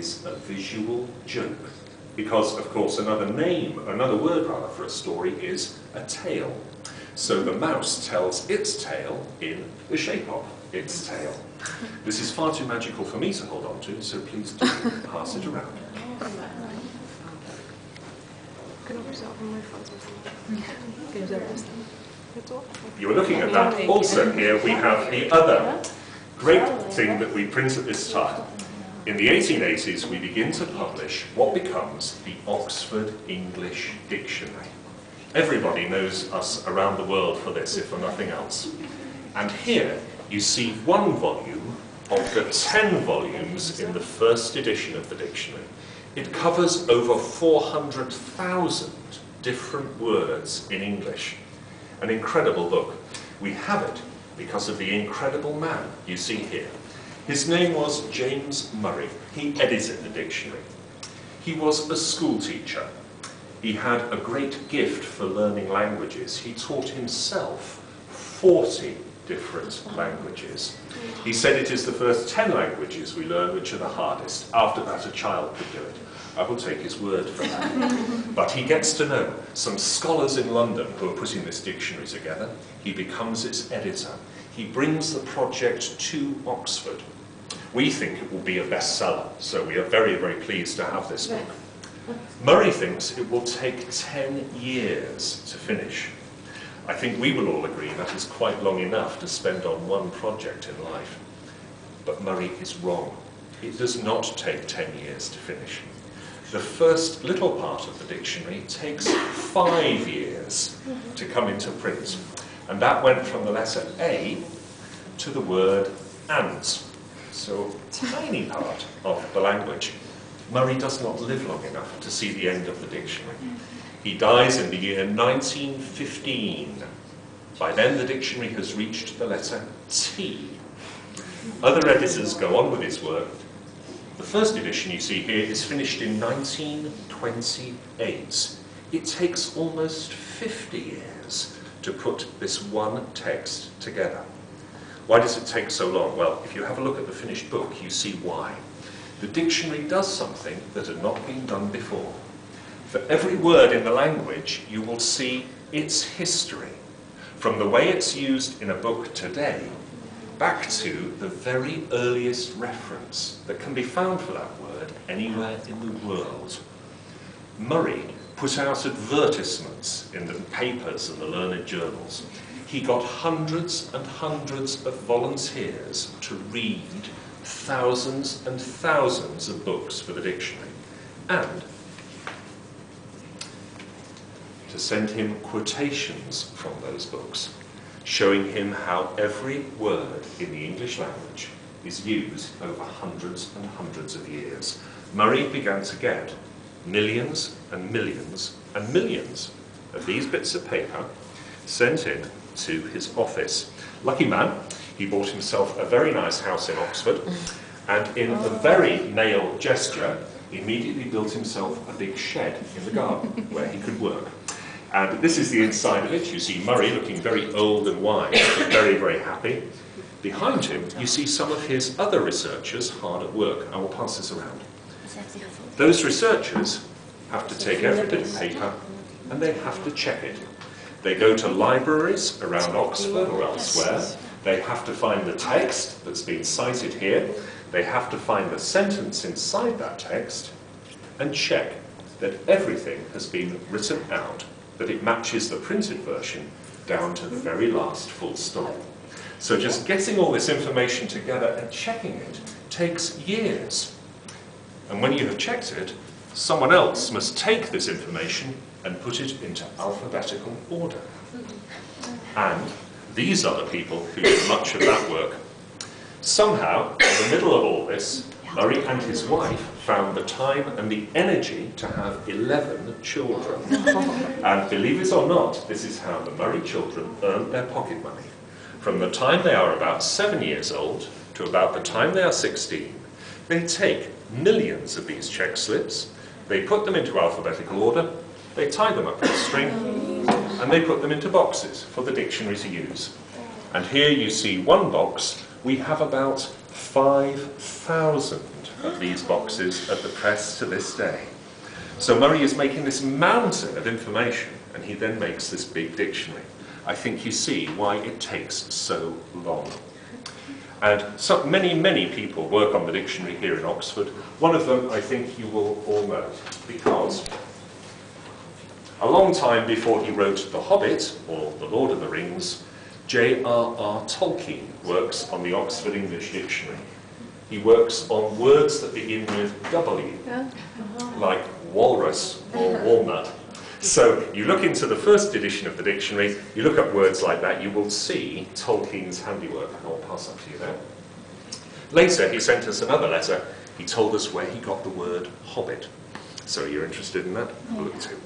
is a visual joke. Because, of course, another word rather for a story is a tale. So the mouse tells its tale in the shape of its tail. This is far too magical for me to hold on to, so please do pass it around. You are looking at that. Also here we have the other great thing that we print at this time. In the 1880s we begin to publish what becomes the Oxford English Dictionary. Everybody knows us around the world for this, if for nothing else. And here you see one volume of the 10 volumes in the first edition of the dictionary. It covers over 400,000 different words in English. An incredible book. We have it because of the incredible man you see here. His name was James Murray. He edited the dictionary. He was a school teacher. He had a great gift for learning languages. He taught himself 40 different languages. He said it is the first 10 languages we learn which are the hardest. After that, a child could do it. I will take his word for that. But he gets to know some scholars in London who are putting this dictionary together. He becomes its editor. He brings the project to Oxford. We think it will be a bestseller, so we are very, very pleased to have this book. Murray thinks it will take 10 years to finish. I think we will all agree that is quite long enough to spend on one project in life. But Murray is wrong. It does not take 10 years to finish. The first little part of the dictionary takes 5 years to come into print. And that went from the letter A to the word and. So, tiny part of the language. Murray does not live long enough to see the end of the dictionary. He dies in the year 1915. By then the dictionary has reached the letter T. Other editors go on with his work. The first edition you see here is finished in 1928. It takes almost 50 years to put this one text together. Why does it take so long? Well, if you have a look at the finished book, you see why. The dictionary does something that had not been done before. For every word in the language, you will see its history, from the way it's used in a book today, back to the very earliest reference that can be found for that word anywhere in the world. Murray put out advertisements in the papers and the learned journals. He got hundreds and hundreds of volunteers to read thousands and thousands of books for the dictionary, and to send him quotations from those books, showing him how every word in the English language is used over hundreds and hundreds of years. Murray began to get millions and millions and millions of these bits of paper sent in to his office. Lucky man, he bought himself a very nice house in Oxford, and in a very male gesture, immediately built himself a big shed in the garden where he could work. And this is the inside of it. You see Murray looking very old and wise, but very, very happy. Behind him, you see some of his other researchers hard at work. I will pass this around. Those researchers have to take every bit of paper and they have to check it. They go to libraries around Oxford or elsewhere. They have to find the text that's been cited here. They have to find the sentence inside that text and check that everything has been written out, that it matches the printed version down to the very last full stop. So just getting all this information together and checking it takes years. And when you have checked it, someone else must take this information and put it into alphabetical order. And these are the people who do much of that work. Somehow, in the middle of all this, Murray and his wife found the time and the energy to have 11 children. And believe it or not, this is how the Murray children earn their pocket money. From the time they are about 7 years old to about the time they are 16, they take millions of these check slips, they put them into alphabetical order, they tie them up with a string, and they put them into boxes for the dictionary to use. And here you see one box. We have about 5,000 of these boxes at the press to this day. So Murray is making this mountain of information, and he then makes this big dictionary. I think you see why it takes so long. And so many people work on the dictionary here in Oxford. One of them I think you will all know, because a long time before he wrote The Hobbit, or The Lord of the Rings, J.R.R. Tolkien works on the Oxford English Dictionary. He works on words that begin with W, like walrus or walnut. So you look into the first edition of the dictionary, you look at words like that, you will see Tolkien's handiwork. I'll pass that to you there. Later, he sent us another letter. He told us where he got the word hobbit. So you're interested in that? Look too.